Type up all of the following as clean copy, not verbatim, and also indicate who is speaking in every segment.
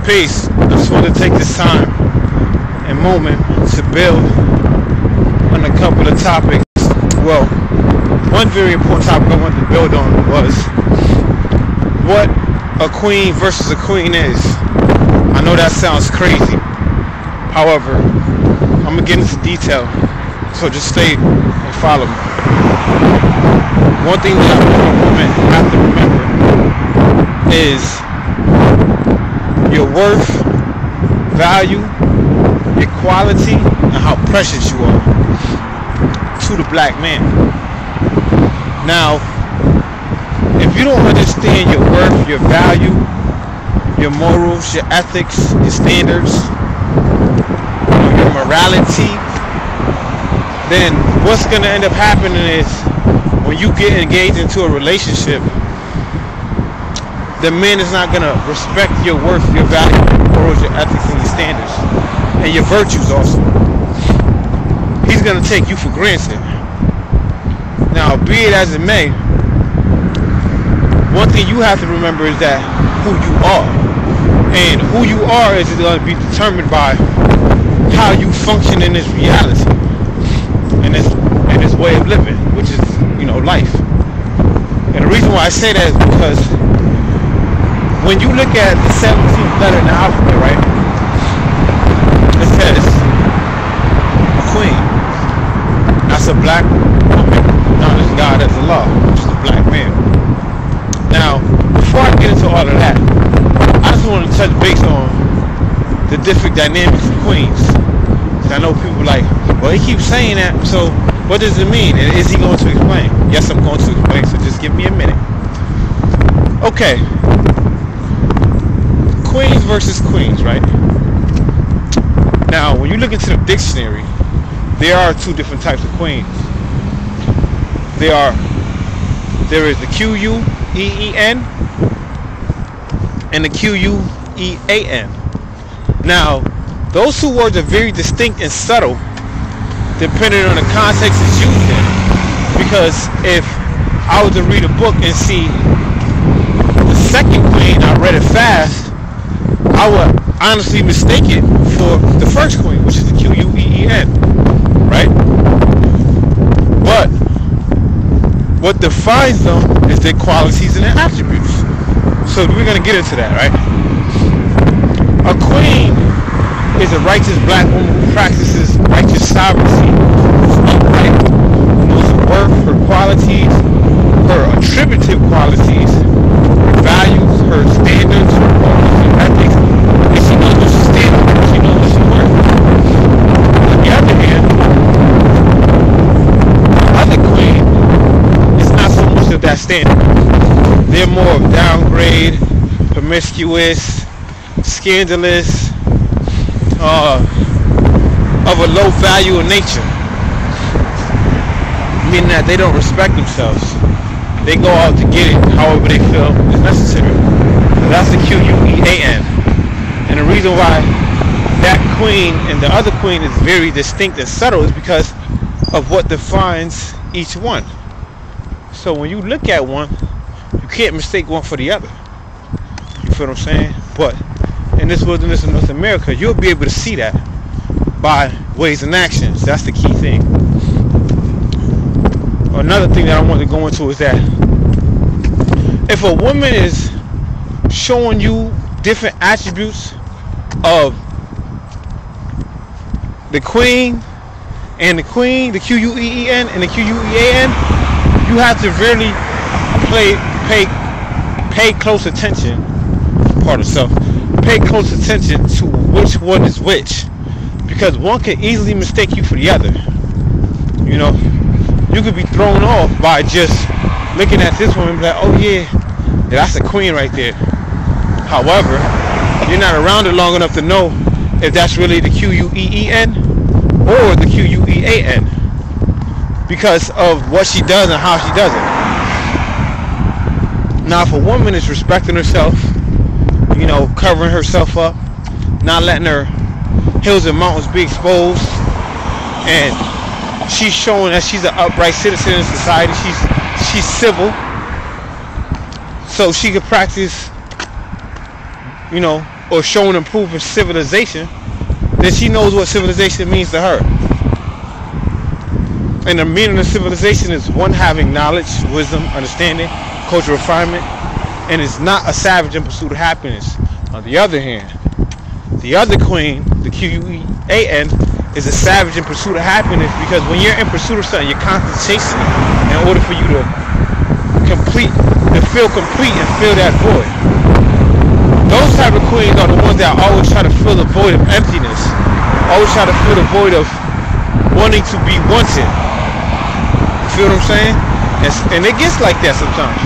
Speaker 1: Peace. I just want to take this time and moment to build on a couple of topics. Well, one very important topic I wanted to build on was what a queen versus a queen is. I know that sounds crazy. However, I'm going to get into detail. So just stay and follow me. One thing that a woman have to remember is your worth, value, equality, and how precious you are to the black man. Now, if you don't understand your worth, your value, your morals, your ethics, your standards, your morality, then what's going to end up happening is when you get engaged into a relationship, the man is not going to respect your worth, your value, your morals, your ethics, and your standards, and your virtues also. He's going to take you for granted. Now, be it as it may, one thing you have to remember is that who you are. And who you are is going to be determined by how you function in this reality. And this way of living, which is, life. And the reason why I say that is because when you look at the 17th letter in the alphabet, right, it says a queen. That's a black woman known as God as Allah, which is a black man. Now, before I get into all of that, I just want to touch base on the different dynamics of queens. I know people like, well, he keeps saying that, so what does it mean? And is he going to explain? Yes, I'm going to explain, so just give me a minute. Okay. Queens versus queens, right? Now, when you look into the dictionary, there are two different types of queens. There is the Queen and the Quean. Now, those two words are very distinct and subtle depending on the context it's used in. Because if I was to read a book and see the second queen, I read it fast, I would honestly mistake it for the first queen, which is the Queen, right? But what defines them is their qualities and their attributes. So we're going to get into that, right? A queen is a righteous black woman who practices righteous sovereignty, who's upright, who knows her worth, her qualities, her attributive qualities, her values, her standards, her morals, her ethics, and she knows what she stands for, she knows what she's worth. On the other hand, the other queen is not so much of that standard. They're more of downgrade, promiscuous, scandalous, of a low value in nature, meaning that they don't respect themselves. They go out to get it however they feel is necessary. So that's the Queen. And the reason why that queen and the other queen is very distinct and subtle is because of what defines each one. So when you look at one, you can't mistake one for the other. You feel what I'm saying? But in this wilderness of North America, you'll be able to see that by ways and actions. That's the key thing. Another thing that I want to go into is that if a woman is showing you different attributes of the queen and the queen, the Queen and the Quean, you have to really pay close attention. Part of self. Pay close attention to which one is which, because one can easily mistake you for the other. You could be thrown off by just looking at this woman and be like, oh yeah, that's a queen right there. However, you're not around it long enough to know if that's really the Queen or the Quean, because of what she does and how she does it. Now, if a woman is respecting herself, covering herself up, not letting her hills and mountains be exposed, and she's showing that she's an upright citizen in society. She's civil, so she can practice you know, or showing improvement civilization, then she knows what civilization means to her. And the meaning of civilization is one having knowledge, wisdom, understanding, cultural refinement, and is not a savage in pursuit of happiness. On the other hand, the other queen, the Quean, is a savage in pursuit of happiness, because when you're in pursuit of something, you're constantly chasing it in order for you to feel complete and fill that void. Those type of queens are the ones that always try to fill the void of emptiness, always try to fill the void of wanting to be wanted. You feel what I'm saying? And it gets like that sometimes.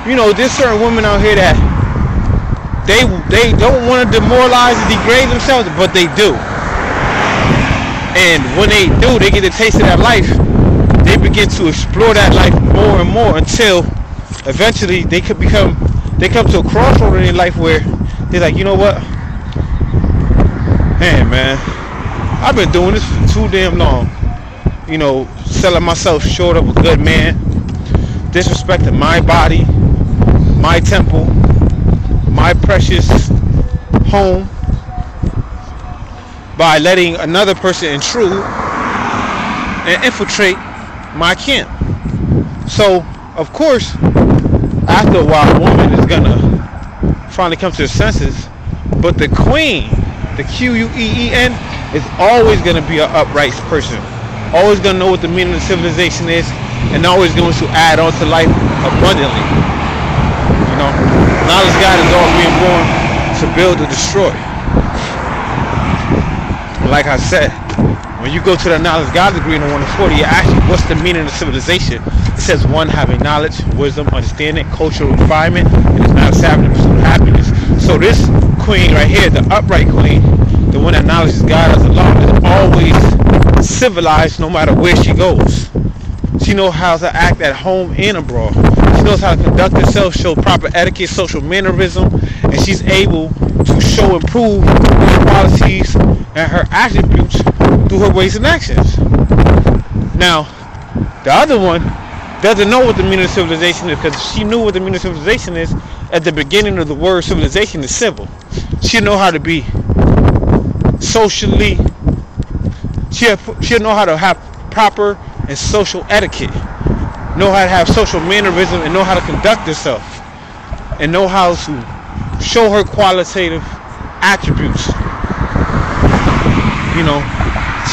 Speaker 1: You know, there's certain women out here that they don't want to demoralize and degrade themselves, but they do. And when they do, they get a taste of that life. They begin to explore that life more and more until eventually they come to a crossroad in their life where they're like, you know what? Man, I've been doing this for too damn long. You know, selling myself short of a good man, disrespecting my body, my temple, my precious home, by letting another person intrude and infiltrate my camp. So, of course, after a while, a woman is gonna finally come to her senses. But the queen, the Queen, is always gonna be an upright person, always gonna know what the meaning of civilization is, and always going to add on to life abundantly. You know, knowledge God is all being born to build or destroy. Like I said, when you go to the knowledge God degree in the 140, you ask you, what's the meaning of civilization? It says one having knowledge, wisdom, understanding, cultural refinement, and it's not a savage in pursuit of happiness. So this queen right here, the upright queen, the one that acknowledges God as the law, is always civilized no matter where she goes. She knows how to act at home and abroad. She knows how to conduct herself, show proper etiquette, social mannerism, and she's able to show improved qualities and her attributes through her ways and actions. Now, the other one doesn't know what the meaning of civilization is, because she knew what the meaning of civilization is at the beginning of the word civilization is civil. She'll know how to be socially, she'll know how to have proper and social etiquette, know how to have social mannerism, and know how to conduct herself, and know how to show her qualitative attributes. You know,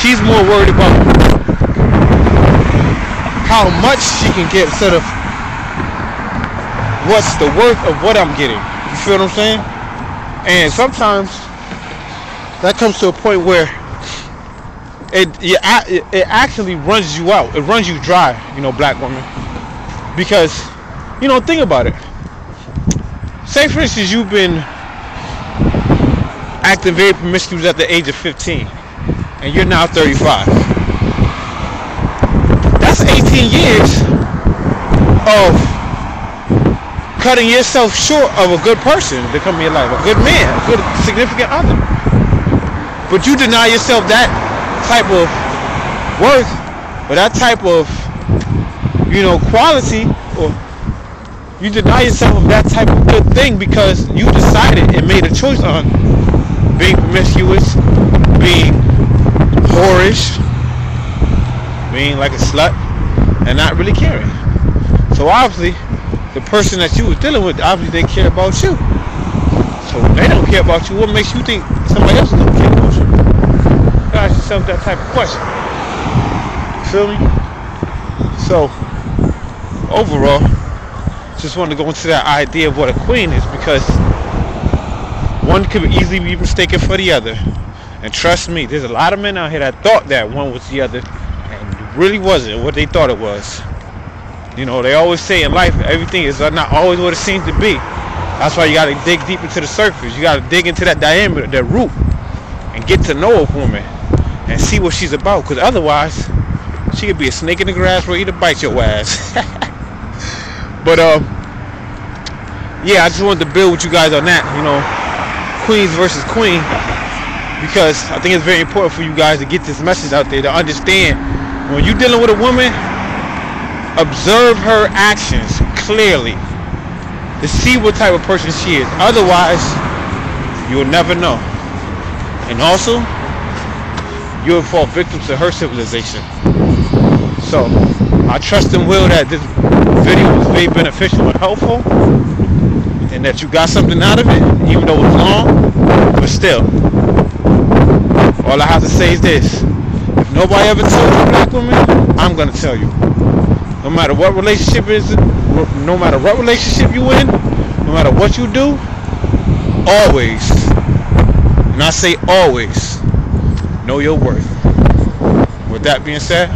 Speaker 1: she's more worried about how much she can get instead of what's the worth of what I'm getting. You feel what I'm saying? And sometimes that comes to a point where it actually runs you out. It runs you dry, you know, black woman. Because, you know, think about it. Say, for instance, you've been acting very promiscuous at the age of 15, and you're now 35. That's 18 years of cutting yourself short of a good person to come in your life, a good man, a good significant other. But you deny yourself that type of worth, or that type of, you know, quality, or you deny yourself of that type of good thing because you decided and made a choice on being promiscuous, being whorish, being like a slut, and not really caring. So obviously, the person that you was dealing with, obviously they care about you. So if they don't care about you, what makes you think somebody else is going to care about you? You ask yourself that type of question. You feel me? So, overall, just wanted to go into that idea of what a queen is, because one could easily be mistaken for the other. And trust me, there's a lot of men out here that thought that one was the other, and it really wasn't what they thought it was. You know, they always say in life, everything is not always what it seems to be. That's why you got to dig deep into the surface. You got to dig into that diameter, that root, and get to know a woman and see what she's about. Because otherwise, she could be a snake in the grass ready to bite your ass. But yeah, I just wanted to build with you guys on that, you know, queens versus queen, because I think it's very important for you guys to get this message out there, to understand when you're dealing with a woman, observe her actions clearly to see what type of person she is. Otherwise, You will never know. And also, you will fall victim to her civilization. So, I trust and will that this video was very beneficial and helpful, and that you got something out of it, even though it was long. But still, all I have to say is this: if nobody ever told you, black women, I'm gonna tell you. No matter what relationship is, no matter what relationship you in, no matter what you do, always, and I say always, know your worth. With that being said,